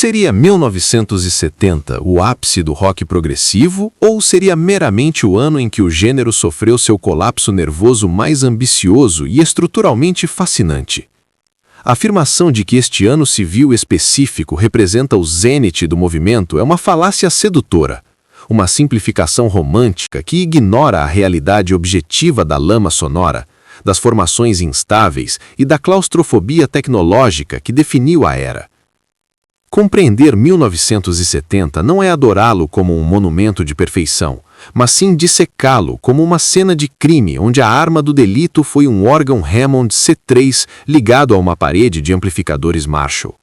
Seria 1970 o ápice do rock progressivo ou seria meramente o ano em que o gênero sofreu seu colapso nervoso mais ambicioso e estruturalmente fascinante? A afirmação de que este ano civil específico representa o zênite do movimento é uma falácia sedutora, uma simplificação romântica que ignora a realidade objetiva da lama sonora, das formações instáveis e da claustrofobia tecnológica que definiu a era. Compreender 1970 não é adorá-lo como um monumento de perfeição, mas sim dissecá-lo como uma cena de crime onde a arma do delito foi um órgão Hammond C3 ligado a uma parede de amplificadores Marshall.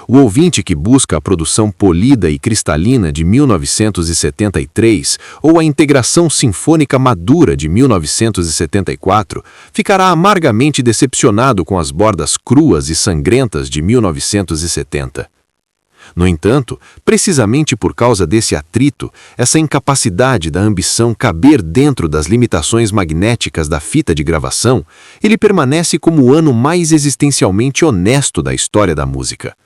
O ouvinte que busca a produção polida e cristalina de 1973 ou a integração sinfônica madura de 1974 ficará amargamente decepcionado com as bordas cruas e sangrentas de 1970. No entanto, precisamente por causa desse atrito, essa incapacidade da ambição caber dentro das limitações magnéticas da fita de gravação, ele permanece como o ano mais existencialmente honesto da história da música.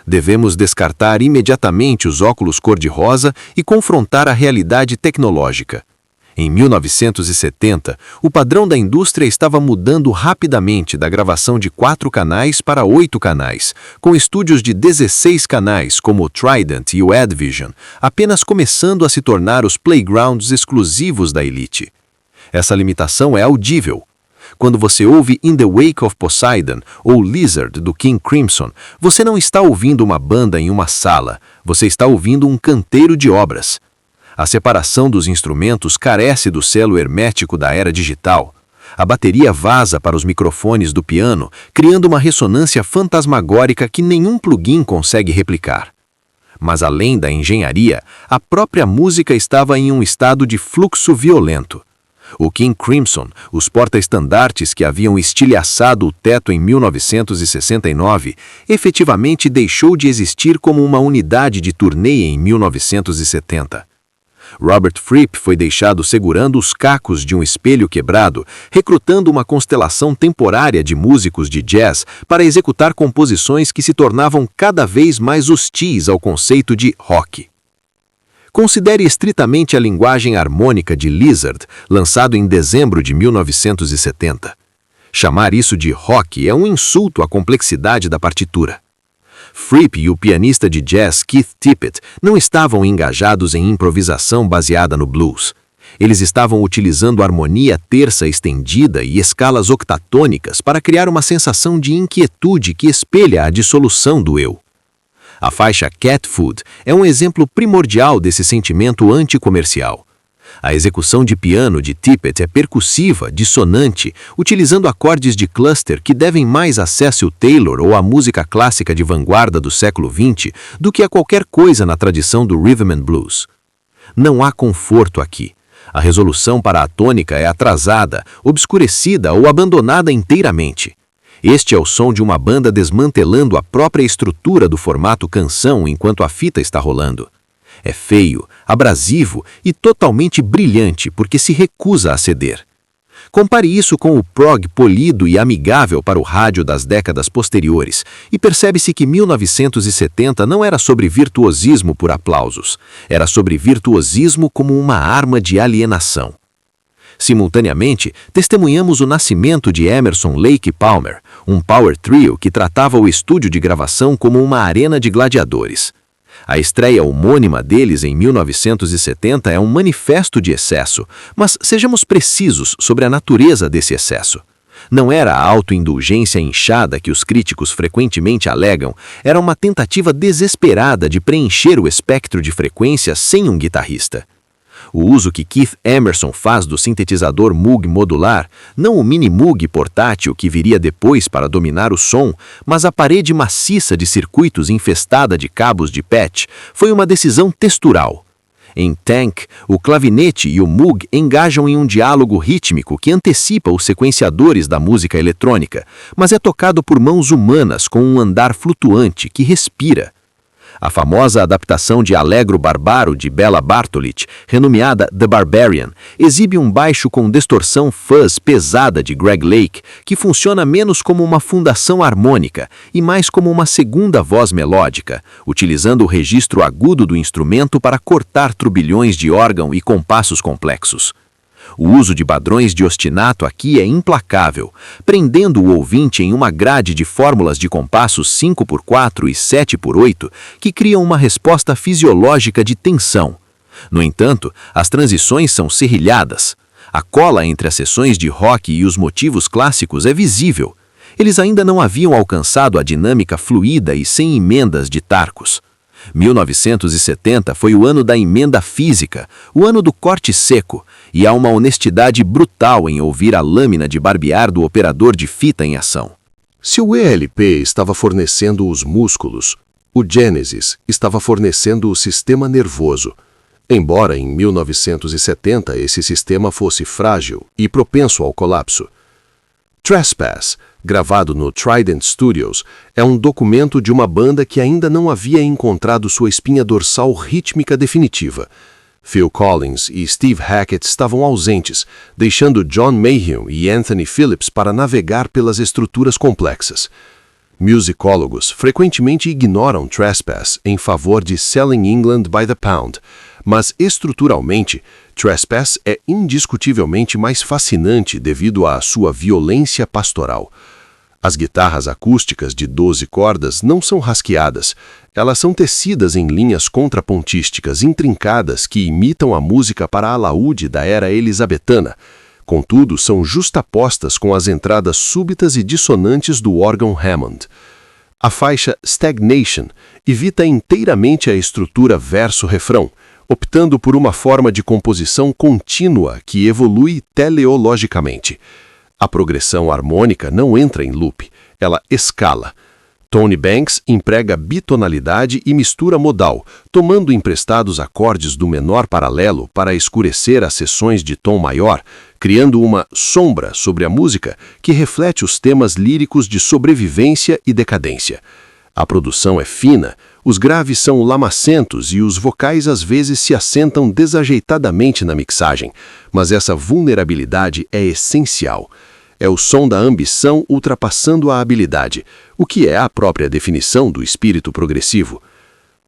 Devemos descartar imediatamente os óculos cor-de-rosa e confrontar a realidade tecnológica. Em 1970, o padrão da indústria estava mudando rapidamente da gravação de 4 canais para 8 canais, com estúdios de 16 canais como o Trident e o Advision, apenas começando a se tornar os playgrounds exclusivos da elite. Essa limitação é audível. Quando você ouve In the Wake of Poseidon ou Lizard do King Crimson, você não está ouvindo uma banda em uma sala, você está ouvindo um canteiro de obras. A separação dos instrumentos carece do selo hermético da era digital. A bateria vaza para os microfones do piano, criando uma ressonância fantasmagórica que nenhum plugin consegue replicar. Mas além da engenharia, a própria música estava em um estado de fluxo violento. O King Crimson, os porta-estandartes que haviam estilhaçado o teto em 1969, efetivamente deixou de existir como uma unidade de turnê em 1970. Robert Fripp foi deixado segurando os cacos de um espelho quebrado, recrutando uma constelação temporária de músicos de jazz para executar composições que se tornavam cada vez mais hostis ao conceito de rock. Considere estritamente a linguagem harmônica de Lizard, lançado em dezembro de 1970. Chamar isso de rock é um insulto à complexidade da partitura. Fripp e o pianista de jazz Keith Tippett não estavam engajados em improvisação baseada no blues. Eles estavam utilizando harmonia terça estendida e escalas octatônicas para criar uma sensação de inquietude que espelha a dissolução do eu. A faixa Cat Food é um exemplo primordial desse sentimento anticomercial. A execução de piano de Tippett é percussiva, dissonante, utilizando acordes de cluster que devem mais a Cecil Taylor ou a música clássica de vanguarda do século XX do que a qualquer coisa na tradição do rhythm and blues. Não há conforto aqui. A resolução para a tônica é atrasada, obscurecida ou abandonada inteiramente. Este é o som de uma banda desmantelando a própria estrutura do formato canção enquanto a fita está rolando. É feio, abrasivo e totalmente brilhante porque se recusa a ceder. Compare isso com o prog polido e amigável para o rádio das décadas posteriores e percebe-se que 1970 não era sobre virtuosismo por aplausos, era sobre virtuosismo como uma arma de alienação. Simultaneamente, testemunhamos o nascimento de Emerson, Lake e Palmer, um power trio que tratava o estúdio de gravação como uma arena de gladiadores. A estreia homônima deles em 1970 é um manifesto de excesso, mas sejamos precisos sobre a natureza desse excesso. Não era a autoindulgência inchada que os críticos frequentemente alegam, era uma tentativa desesperada de preencher o espectro de frequências sem um guitarrista. O uso que Keith Emerson faz do sintetizador Moog modular, não o mini Moog portátil que viria depois para dominar o som, mas a parede maciça de circuitos infestada de cabos de patch, foi uma decisão textural. Em Tank, o clavinete e o Moog engajam em um diálogo rítmico que antecipa os sequenciadores da música eletrônica, mas é tocado por mãos humanas com um andar flutuante que respira. A famosa adaptação de Allegro Barbaro de Bela Bartolini, renomeada The Barbarian, exibe um baixo com distorção fuzz pesada de Greg Lake, que funciona menos como uma fundação harmônica e mais como uma segunda voz melódica, utilizando o registro agudo do instrumento para cortar turbilhões de órgão e compassos complexos. O uso de padrões de ostinato aqui é implacável, prendendo o ouvinte em uma grade de fórmulas de compassos 5x4 e 7x8 que criam uma resposta fisiológica de tensão. No entanto, as transições são serrilhadas. A cola entre as sessões de rock e os motivos clássicos é visível. Eles ainda não haviam alcançado a dinâmica fluida e sem emendas de tarcos. 1970 foi o ano da emenda física, o ano do corte seco, e há uma honestidade brutal em ouvir a lâmina de barbear do operador de fita em ação. Se o ELP estava fornecendo os músculos, o Genesis estava fornecendo o sistema nervoso. Embora em 1970 esse sistema fosse frágil e propenso ao colapso. Trespass, gravado no Trident Studios, é um documento de uma banda que ainda não havia encontrado sua espinha dorsal rítmica definitiva. Phil Collins e Steve Hackett estavam ausentes, deixando John Mayhew e Anthony Phillips para navegar pelas estruturas complexas. Musicólogos frequentemente ignoram Trespass em favor de Selling England by the Pound, mas estruturalmente, Trespass é indiscutivelmente mais fascinante devido à sua violência pastoral. As guitarras acústicas de 12 cordas não são rasqueadas, elas são tecidas em linhas contrapontísticas intrincadas que imitam a música para alaúde da era elisabetana, contudo são justapostas com as entradas súbitas e dissonantes do órgão Hammond. A faixa Stagnation evita inteiramente a estrutura verso-refrão, optando por uma forma de composição contínua que evolui teleologicamente. A progressão harmônica não entra em loop, ela escala. Tony Banks emprega bitonalidade e mistura modal, tomando emprestados acordes do menor paralelo para escurecer as seções de tom maior, criando uma sombra sobre a música que reflete os temas líricos de sobrevivência e decadência. A produção é fina, os graves são lamacentos e os vocais às vezes se assentam desajeitadamente na mixagem, mas essa vulnerabilidade é essencial. É o som da ambição ultrapassando a habilidade, o que é a própria definição do espírito progressivo.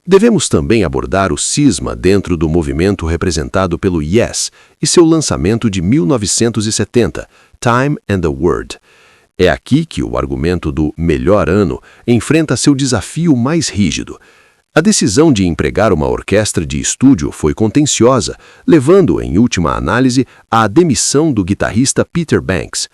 Devemos também abordar o cisma dentro do movimento representado pelo Yes e seu lançamento de 1970, Time and the Word. É aqui que o argumento do melhor ano enfrenta seu desafio mais rígido. A decisão de empregar uma orquestra de estúdio foi contenciosa, levando, em última análise, à demissão do guitarrista Peter Banks.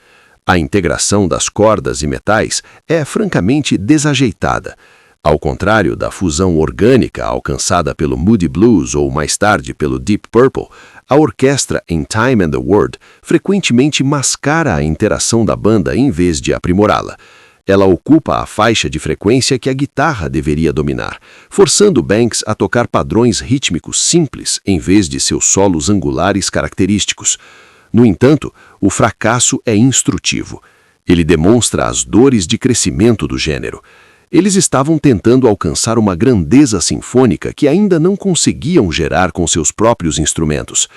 A integração das cordas e metais é francamente desajeitada. Ao contrário da fusão orgânica alcançada pelo Moody Blues ou mais tarde pelo Deep Purple, a orquestra em Time and the Word frequentemente mascara a interação da banda em vez de aprimorá-la. Ela ocupa a faixa de frequência que a guitarra deveria dominar, forçando Banks a tocar padrões rítmicos simples em vez de seus solos angulares característicos. No entanto, o fracasso é instrutivo. Ele demonstra as dores de crescimento do gênero. Eles estavam tentando alcançar uma grandeza sinfônica que ainda não conseguiam gerar com seus próprios instrumentos.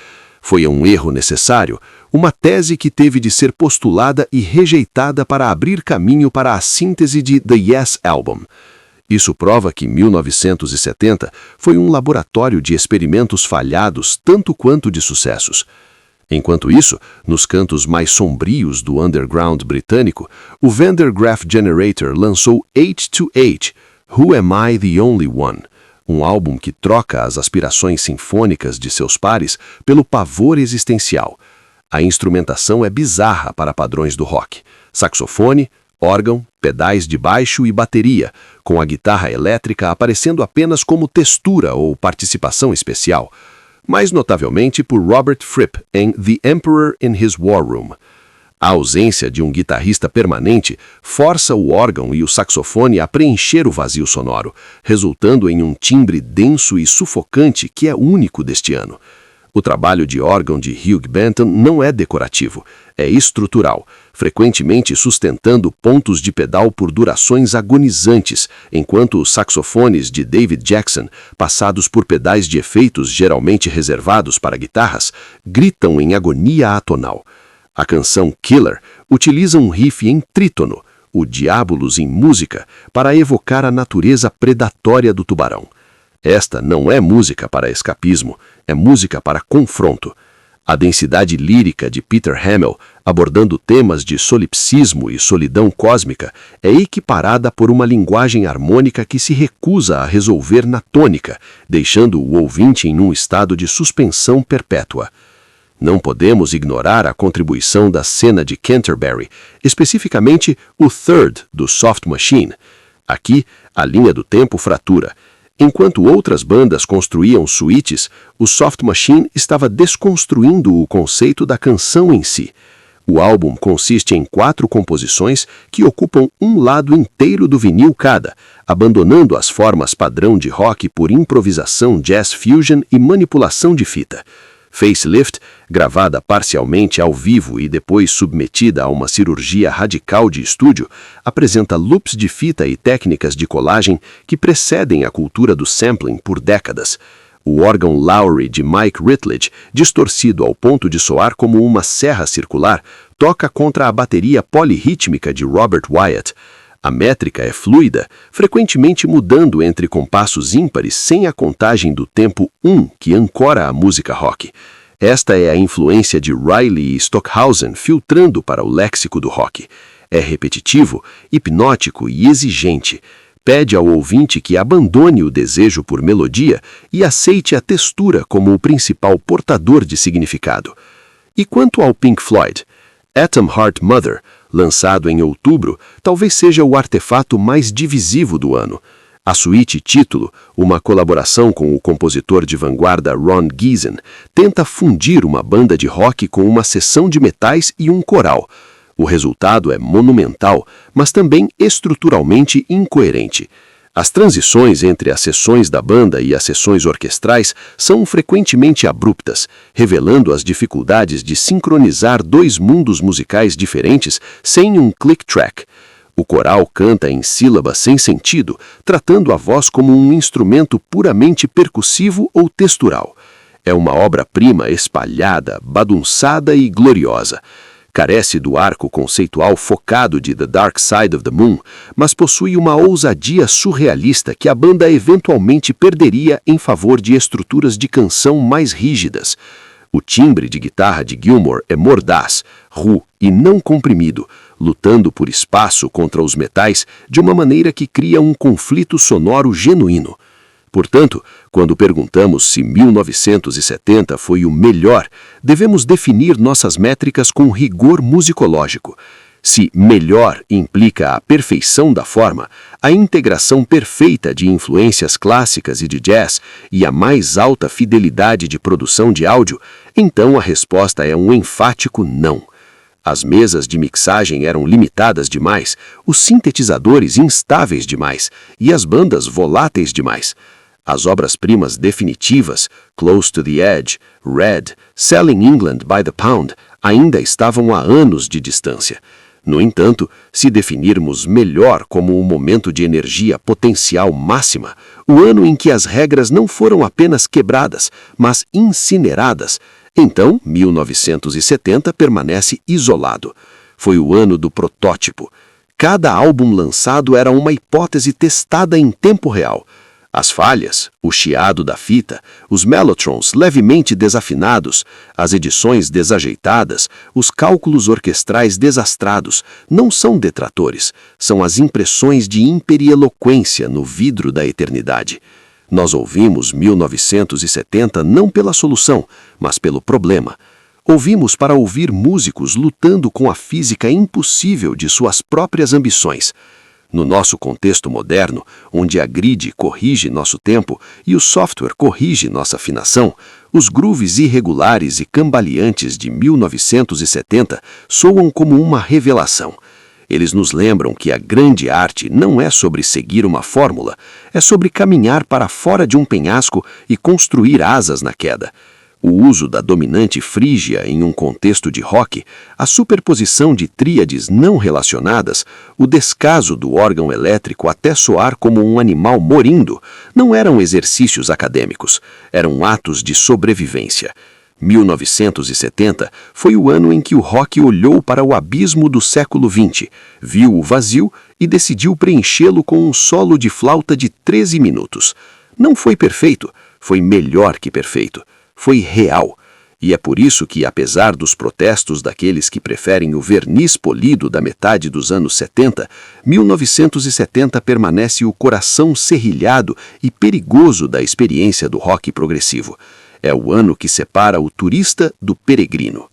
Foi um erro necessário, uma tese que teve de ser postulada e rejeitada para abrir caminho para a síntese de The Yes Album. Isso prova que 1970 foi um laboratório de experimentos falhados tanto quanto de sucessos. Enquanto isso, nos cantos mais sombrios do underground britânico, o Van der Graaf Generator lançou H2H, Who Am I the Only One? Um álbum que troca as aspirações sinfônicas de seus pares pelo pavor existencial. A instrumentação é bizarra para padrões do rock. Saxofone, órgão, pedais de baixo e bateria, com a guitarra elétrica aparecendo apenas como textura ou participação especial. Mais notavelmente por Robert Fripp em The Emperor in His War Room. A ausência de um guitarrista permanente força o órgão e o saxofone a preencher o vazio sonoro, resultando em um timbre denso e sufocante que é único deste ano. O trabalho de órgão de Hugh Benton não é decorativo, é estrutural, frequentemente sustentando pontos de pedal por durações agonizantes, enquanto os saxofones de David Jackson, passados por pedais de efeitos geralmente reservados para guitarras, gritam em agonia atonal. A canção Killer utiliza um riff em trítono, o Diabolus em música, para evocar a natureza predatória do tubarão. Esta não é música para escapismo, é música para confronto. A densidade lírica de Peter Hammill, abordando temas de solipsismo e solidão cósmica, é equiparada por uma linguagem harmônica que se recusa a resolver na tônica, deixando o ouvinte em um estado de suspensão perpétua. Não podemos ignorar a contribuição da cena de Canterbury, especificamente o third do Soft Machine. Aqui, a linha do tempo fratura. Enquanto outras bandas construíam suítes, o Soft Machine estava desconstruindo o conceito da canção em si. O álbum consiste em 4 composições que ocupam um lado inteiro do vinil cada, abandonando as formas padrão de rock por improvisação jazz fusion e manipulação de fita. Facelift, gravada parcialmente ao vivo e depois submetida a uma cirurgia radical de estúdio, apresenta loops de fita e técnicas de colagem que precedem a cultura do sampling por décadas. O órgão Lowrey de Mike Ritledge, distorcido ao ponto de soar como uma serra circular, toca contra a bateria polirrítmica de Robert Wyatt. A métrica é fluida, frequentemente mudando entre compassos ímpares sem a contagem do tempo 1 que ancora a música rock. Esta é a influência de Riley e Stockhausen filtrando para o léxico do rock. É repetitivo, hipnótico e exigente. Pede ao ouvinte que abandone o desejo por melodia e aceite a textura como o principal portador de significado. E quanto ao Pink Floyd? Atom Heart Mother, lançado em outubro, talvez seja o artefato mais divisivo do ano. A suíte título, uma colaboração com o compositor de vanguarda Ron Geesin, tenta fundir uma banda de rock com uma seção de metais e um coral. O resultado é monumental, mas também estruturalmente incoerente. As transições entre as sessões da banda e as sessões orquestrais são frequentemente abruptas, revelando as dificuldades de sincronizar 2 mundos musicais diferentes sem um click track. O coral canta em sílabas sem sentido, tratando a voz como um instrumento puramente percussivo ou textural. É uma obra-prima espalhada, bagunçada e gloriosa. Carece do arco conceitual focado de The Dark Side of the Moon, mas possui uma ousadia surrealista que a banda eventualmente perderia em favor de estruturas de canção mais rígidas. O timbre de guitarra de Gilmour é mordaz, ru e não comprimido, lutando por espaço contra os metais de uma maneira que cria um conflito sonoro genuíno. Portanto, quando perguntamos se 1970 foi o melhor, devemos definir nossas métricas com rigor musicológico. Se melhor implica a perfeição da forma, a integração perfeita de influências clássicas e de jazz e a mais alta fidelidade de produção de áudio, então a resposta é um enfático não. As mesas de mixagem eram limitadas demais, os sintetizadores instáveis demais e as bandas voláteis demais. As obras-primas definitivas, Close to the Edge, Red, Selling England by the Pound, ainda estavam a anos de distância. No entanto, se definirmos melhor como um momento de energia potencial máxima, o ano em que as regras não foram apenas quebradas, mas incineradas, então 1970 permanece isolado. Foi o ano do protótipo. Cada álbum lançado era uma hipótese testada em tempo real. As falhas, o chiado da fita, os mellotrons levemente desafinados, as edições desajeitadas, os cálculos orquestrais desastrados não são detratores, são as impressões de imperieloquência no vidro da eternidade. Nós ouvimos 1970 não pela solução, mas pelo problema. Ouvimos para ouvir músicos lutando com a física impossível de suas próprias ambições. No nosso contexto moderno, onde a grid corrige nosso tempo e o software corrige nossa afinação, os grooves irregulares e cambaleantes de 1970 soam como uma revelação. Eles nos lembram que a grande arte não é sobre seguir uma fórmula, é sobre caminhar para fora de um penhasco e construir asas na queda. O uso da dominante frígia em um contexto de rock, a superposição de tríades não relacionadas, o descaso do órgão elétrico até soar como um animal morindo, não eram exercícios acadêmicos, eram atos de sobrevivência. 1970 foi o ano em que o rock olhou para o abismo do século XX, viu o vazio e decidiu preenchê-lo com um solo de flauta de 13 minutos. Não foi perfeito, foi melhor que perfeito. Foi real. E é por isso que, apesar dos protestos daqueles que preferem o verniz polido da metade dos anos 70, 1970 permanece o coração serrilhado e perigoso da experiência do rock progressivo. É o ano que separa o turista do peregrino.